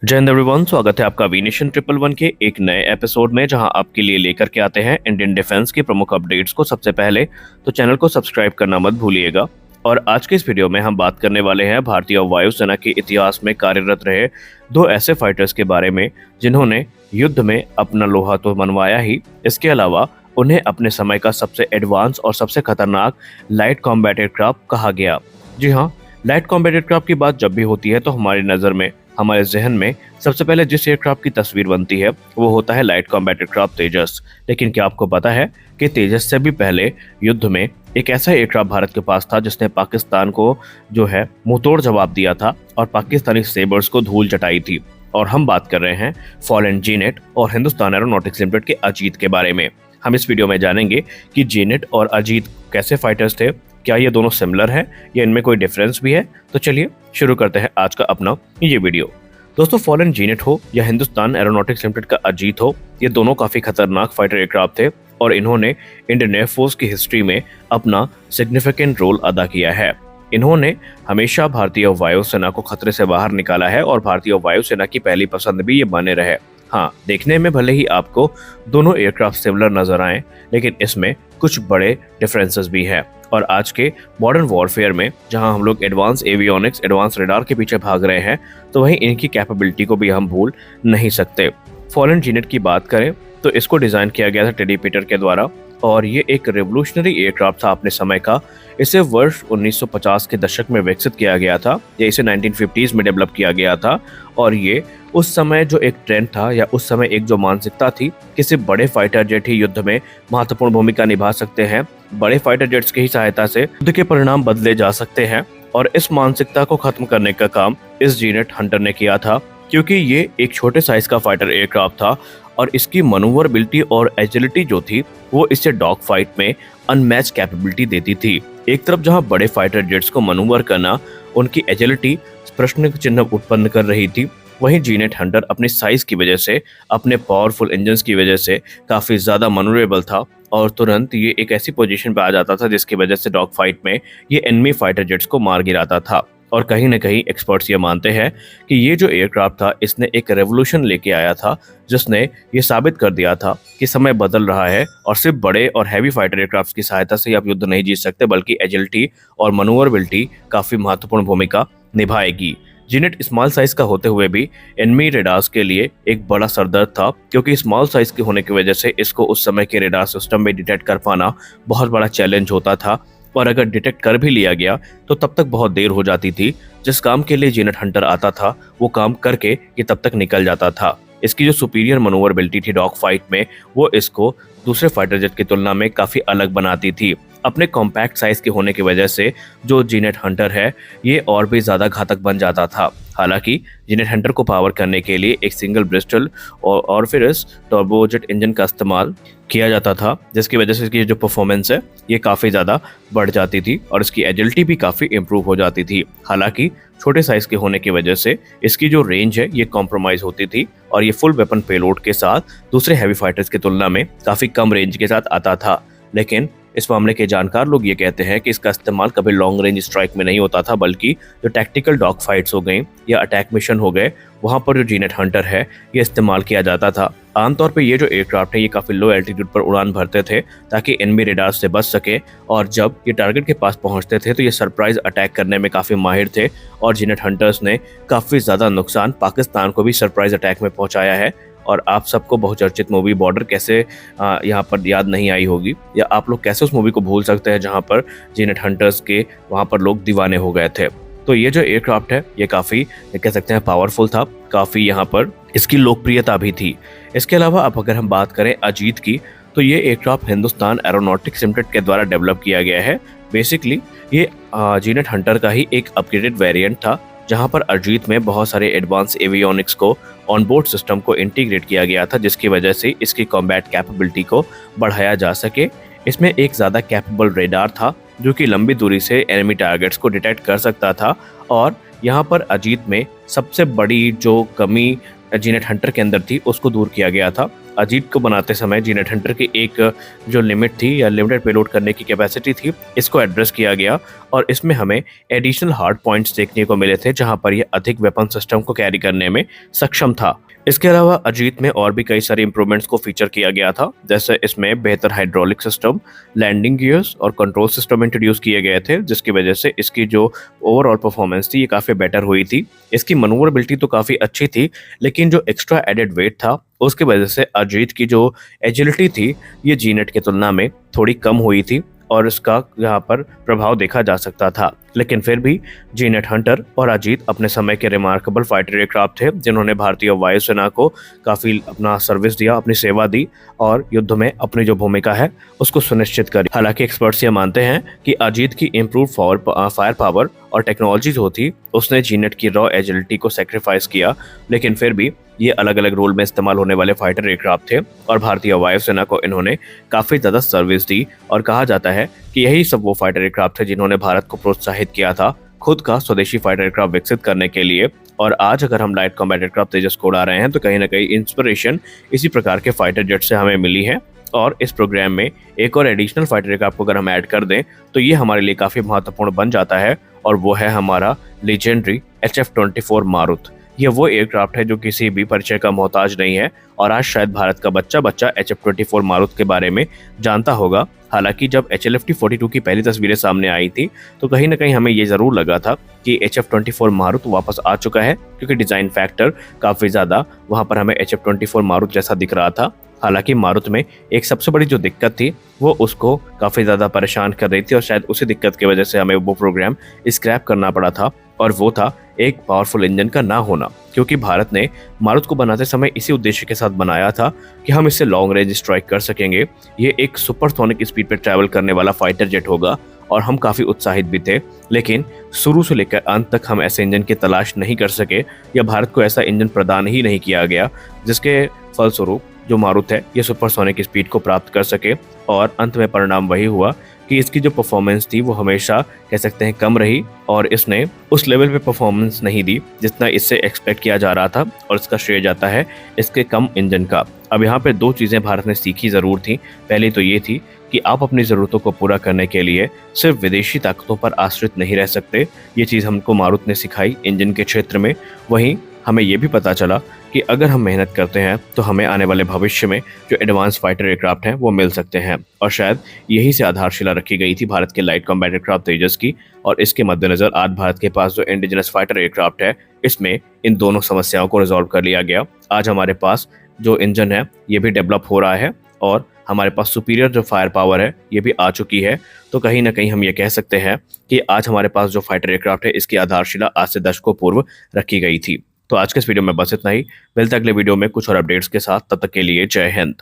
जय हिंद एवरीवन, स्वागत है आपका विनेशन ट्रिपल वन के एक नए एपिसोड में, जहां आपके लिए लेकर के आते हैं इंडियन डिफेंस की प्रमुख अपडेट्स को सबसे पहले। तो चैनल को सब्सक्राइब करना मत भूलिएगा। और आज के इस वीडियो में हम बात करने वाले हैं भारतीय वायुसेना के इतिहास में कार्यरत रहे दो ऐसे फाइटर्स के बारे में जिन्होंने युद्ध में अपना लोहा तो मनवाया ही, इसके अलावा उन्हें अपने समय का सबसे एडवांस और सबसे खतरनाक लाइट कॉम्बैट एयरक्राफ्ट कहा गया। जी हाँ, लाइट कॉम्बैट एयरक्राफ्ट की बात जब भी होती है तो हमारी नज़र में, हमारे जहन में सबसे पहले जिस एयरक्राफ्ट की तस्वीर बनती है वो होता है लाइट कॉम्बैट एयरक्राफ्ट तेजस। लेकिन क्या आपको पता है कि तेजस से भी पहले युद्ध में एक ऐसा एयरक्राफ्ट भारत के पास था जिसने पाकिस्तान को जो है मुंहतोड़ जवाब दिया था और पाकिस्तानी सेबर्स को धूल चटाई थी। और हम बात कर रहे हैं फॉलन जीनेट और हिंदुस्तान एरोनॉटिक्स लिमिटेड के अजीत के बारे में। हम इस वीडियो में जानेंगे कि जीनेट और अजीत कैसे फाइटर्स थे, क्या ये दोनों सिमिलर हैं या इनमें कोई डिफरेंस भी है। तो चलिए शुरू करते हैं आज का अपना ये वीडियो। दोस्तों, फॉलन जीनेट हो या हिंदुस्तान एरोनॉटिक्स लिमिटेड का अजीत हो, ये दोनों काफी खतरनाक फाइटर एयरक्राफ्ट थे और इन्होंने इंडियन एयरफोर्स की हिस्ट्री में अपना सिग्निफिकेंट रोल अदा किया है। इन्होंने हमेशा भारतीय वायुसेना को खतरे से बाहर निकाला है और भारतीय वायुसेना की पहली पसंद भी ये बने रहे। हाँ, देखने में भले ही आपको दोनों एयरक्राफ्ट सिमिलर नजर आए, लेकिन इसमें कुछ बड़े डिफरेंसेस भी हैं। और आज के मॉडर्न वॉरफेयर में जहां हम लोग एडवांस एवियोनिक्स, एडवांस रडार के पीछे भाग रहे हैं, तो वहीं इनकी कैपेबिलिटी को भी हम भूल नहीं सकते। फॉलन जीनेट की बात करें तो इसको डिजाइन किया गया था टेडी पीटर के द्वारा और ये एक रेवोल्यूशनरी एयरक्राफ्ट था अपने समय का। इसे वर्ष 1950 के दशक में विकसित किया गया था या इसे 1950s में डेवलप किया गया था। और ये उस समय जो एक ट्रेंड था या उस समय एक जो मानसिकता थी कि सिर्फ बड़े फाइटर जेट ही युद्ध में महत्वपूर्ण भूमिका निभा सकते हैं, बड़े फाइटर जेट्स की ही सहायता से युद्ध के परिणाम बदले जा सकते हैं। और इस मानसिकता को खत्म करने का काम इस जीनेट हंटर ने किया था, क्योंकि ये एक छोटे साइज का फाइटर एयरक्राफ्ट था और इसकी मनूवरबिलिटी और एजिलिटी जो थी वो इसे डॉग फाइट में अनमैच कैपेबिलिटी देती थी। एक तरफ जहां बड़े फाइटर जेट्स को मनूवर करना उनकी एजिलिटी प्रश्न चिन्ह उत्पन्न कर रही थी, वहीं जीनेट हंटर अपनी साइज की वजह से, अपने पावरफुल इंजन्स की वजह से काफी ज्यादा मनूवरेबल था और तुरंत ये एक ऐसी पोजीशन पे आ जाता था जिसकी वजह से डॉग फाइट में ये एनिमी फाइटर जेट्स को मार गिराता था। और कहीं ना कहीं एक्सपर्ट्स ये मानते हैं कि ये जो एयरक्राफ्ट था इसने एक रेवोल्यूशन लेके आया था, जिसने ये साबित कर दिया था कि समय बदल रहा है और सिर्फ बड़े और हैवी फाइटर एयरक्राफ्ट की सहायता से आप युद्ध नहीं जीत सकते, बल्कि एजिलिटी और मनूवरबिलिटी काफी महत्वपूर्ण भूमिका निभाएगी। जीनेट स्मॉल साइज का होते हुए भी एनिमी रेडार्स के लिए एक बड़ा सरदर्द था, क्योंकि स्मॉल साइज के होने की वजह से इसको उस समय के रेडार सिस्टम में डिटेक्ट कर पाना बहुत बड़ा चैलेंज होता था। और अगर डिटेक्ट कर भी लिया गया तो तब तक बहुत देर हो जाती थी। जिस काम के लिए जीनेट हंटर आता था वो काम करके ये तब तक निकल जाता था। इसकी जो सुपीरियर मनूवरबिलिटी थी डॉग फाइट में, वो इसको दूसरे फाइटर जेट की तुलना में काफी अलग बनाती थी। अपने कॉम्पैक्ट साइज के होने की वजह से जो जीनेट हंटर है ये और भी ज्यादा घातक बन जाता था। हालांकि जीनेट हंटर को पावर करने के लिए एक सिंगल ब्रिस्टल और फिर इस टर्बोजेट इंजन का इस्तेमाल किया जाता था, जिसकी वजह से इसकी जो परफॉर्मेंस है ये काफ़ी ज़्यादा बढ़ जाती थी और इसकी एजिलिटी भी काफ़ी इम्प्रूव हो जाती थी। हालांकि छोटे साइज के होने की वजह से इसकी जो रेंज है ये कॉम्प्रोमाइज़ होती थी और ये फुल वेपन पेलोड के साथ दूसरे हैवी फाइटर्स की तुलना में काफ़ी कम रेंज के साथ आता था। लेकिन इस मामले के जानकार लोग ये कहते हैं कि इसका इस्तेमाल कभी लॉन्ग रेंज स्ट्राइक में नहीं होता था, बल्कि जो टैक्टिकल डॉग फाइट्स हो गई या अटैक मिशन हो गए, वहां पर जो जीनेट हंटर है ये इस्तेमाल किया जाता था। आमतौर पे ये जो एयरक्राफ्ट है ये काफ़ी लो एल्टीट्यूड पर उड़ान भरते थे ताकि एनिमी रेडार से बच सके, और जब ये टारगेट के पास पहुंचते थे तो ये सरप्राइज अटैक करने में काफ़ी माहिर थे। और जीनेट हंटर्स ने काफ़ी ज़्यादा नुकसान पाकिस्तान को भी सरप्राइज अटैक में पहुंचाया है। और आप सबको बहुचर्चित मूवी बॉर्डर कैसे यहाँ पर याद नहीं आई होगी, या आप लोग कैसे उस मूवी को भूल सकते हैं जहाँ पर जीनेट हंटर्स के वहाँ पर लोग दीवाने हो गए थे। तो ये जो एयरक्राफ्ट है ये काफ़ी कह सकते हैं पावरफुल था, काफ़ी यहाँ पर इसकी लोकप्रियता भी थी। इसके अलावा अब अगर हम बात करें अजीत की, तो ये एयरक्राफ्ट हिंदुस्तान एरोनॉटिक्स लिमिटेड के द्वारा डेवलप किया गया है। बेसिकली ये जीनेट हंटर का ही एक अपग्रेडेड वेरिएंट था, जहां पर अजीत में बहुत सारे एडवांस एवियोनिक्स को ऑनबोर्ड सिस्टम को इंटीग्रेट किया गया था, जिसकी वजह से इसकी कॉम्बैट कैपेबिलिटी को बढ़ाया जा सके। इसमें एक ज़्यादा कैपेबल रेडार था जो कि लंबी दूरी से एनिमी टारगेट्स को डिटेक्ट कर सकता था। और यहाँ पर अजीत में सबसे बड़ी जो कमी जीनेट हंटर के अंदर थी उसको दूर किया गया था। अजीत को बनाते समय जीनेट हंटर की एक जो लिमिट थी या लिमिटेड पेलोड करने की कैपेसिटी थी, इसको एड्रेस किया गया और इसमें हमें एडिशनल हार्ड पॉइंट्स देखने को मिले थे जहां पर यह अधिक वेपन सिस्टम को कैरी करने में सक्षम था। इसके अलावा अजीत में और भी कई सारे इंप्रूवमेंट्स को फीचर किया गया था, जैसे इसमें बेहतर हाइड्रोलिक सिस्टम, लैंडिंग गियर्स और कंट्रोल सिस्टम इंट्रोड्यूस किए गए थे, जिसकी वजह से इसकी जो ओवरऑल परफॉर्मेंस थी ये काफ़ी बेटर हुई थी। इसकी मनूवरेबिलिटी तो काफ़ी अच्छी थी, लेकिन जो एक्स्ट्रा एडेड वेट था उसकी वजह से अजीत की जो एजिलिटी थी ये जीनेट की तुलना में थोड़ी कम हुई थी और इसका यहाँ पर प्रभाव देखा जा सकता था। लेकिन फिर भी जीनेट हंटर और अजीत अपने समय के रिमार्केबल फाइटर एयरक्राफ्ट थे, जिन्होंने भारतीय वायुसेना को काफ़ी अपना सर्विस दिया, अपनी सेवा दी और युद्ध में अपनी जो भूमिका है उसको सुनिश्चित करी। हालांकि एक्सपर्ट्स ये मानते हैं कि अजीत की इम्प्रूव फायर पावर और टेक्नोलॉजी जो थी उसने जीनेट की रॉ एजिलिटी को सेक्रीफाइस किया, लेकिन फिर भी ये अलग अलग रोल में इस्तेमाल होने वाले फाइटर एयरक्राफ्ट थे और भारतीय वायुसेना को इन्होंने काफ़ी ज़्यादा सर्विस दी। और कहा जाता है कि यही सब वो फाइटर एयरक्राफ्ट थे जिन्होंने भारत को प्रोत्साहित किया था खुद का स्वदेशी फाइटर एयरक्राफ्ट विकसित करने के लिए। और आज अगर हम लाइट कॉम्बैट एयरक्राफ्ट तेजस को उड़ा रहे हैं तो कहीं ना कहीं इंस्पिरेशन इसी प्रकार के फाइटर जेट से हमें मिली है। और इस प्रोग्राम में एक और एडिशनल फाइटर एयरक्राफ्ट को अगर हम ऐड कर दें तो ये हमारे लिए काफ़ी महत्वपूर्ण बन जाता है, और वो है हमारा लेजेंडरी HF-24 मारुत। ये वो एयरक्राफ्ट है जो किसी भी परिचय का मोहताज नहीं है और आज शायद भारत का बच्चा बच्चा HF-24 मारुत के बारे में जानता होगा। हालांकि जब HLFT-42 की पहली तस्वीरें सामने आई थी तो कहीं ना कहीं हमें ये ज़रूर लगा था कि HF-24 मारुत वापस आ चुका है, क्योंकि डिज़ाइन फैक्टर काफ़ी ज़्यादा वहाँ पर हमें HF-24 मारुत जैसा दिख रहा था। हालांकि मारुत में एक सबसे बड़ी जो दिक्कत थी वो उसको काफ़ी ज़्यादा परेशान कर रही थी और शायद उसी दिक्कत की वजह से हमें वो प्रोग्राम स्क्रैप करना पड़ा था, और वो था एक पावरफुल इंजन का ना होना। क्योंकि भारत ने मारुत को बनाते समय इसी उद्देश्य के साथ बनाया था कि हम इससे लॉन्ग रेंज स्ट्राइक कर सकेंगे, ये एक सुपरसोनिक स्पीड पर ट्रैवल करने वाला फाइटर जेट होगा, और हम काफ़ी उत्साहित भी थे। लेकिन शुरू से लेकर अंत तक हम ऐसे इंजन की तलाश नहीं कर सके, या भारत को ऐसा इंजन प्रदान ही नहीं किया गया जिसके फलस्वरूप जो मारुत है ये सुपरसोनिक स्पीड को प्राप्त कर सके। और अंत में परिणाम वही हुआ कि इसकी जो परफॉर्मेंस थी वो हमेशा कह सकते हैं कम रही, और इसने उस लेवल पे परफॉर्मेंस नहीं दी जितना इससे एक्सपेक्ट किया जा रहा था, और इसका श्रेय जाता है इसके कम इंजन का। अब यहाँ पे दो चीज़ें भारत ने सीखी ज़रूर थी। पहली तो ये थी कि आप अपनी ज़रूरतों को पूरा करने के लिए सिर्फ विदेशी ताकतों पर आश्रित नहीं रह सकते। ये चीज़ हमको मारुत ने सिखाई इंजन के क्षेत्र में। वहीं हमें ये भी पता चला कि अगर हम मेहनत करते हैं तो हमें आने वाले भविष्य में जो एडवांस फाइटर एयरक्राफ्ट हैं वो मिल सकते हैं, और शायद यही से आधारशिला रखी गई थी भारत के लाइट कॉम्बैट एयरक्राफ्ट तेजस की। और इसके मद्देनज़र आज भारत के पास जो इंडिजिनस फाइटर एयरक्राफ्ट है इसमें इन दोनों समस्याओं को रिजॉल्व कर लिया गया। आज हमारे पास जो इंजन है ये भी डेवलप हो रहा है और हमारे पास सुपीरियर जो फायर पावर है ये भी आ चुकी है। तो कहीं ना कहीं हम ये कह सकते हैं कि आज हमारे पास जो फाइटर एयरक्राफ्ट है इसकी आधारशिला आज से दशकों पूर्व रखी गई थी। तो आज के इस वीडियो में बस इतना ही। मिलते हैं अगले वीडियो में कुछ और अपडेट्स के साथ, तब तक के लिए जय हिंद।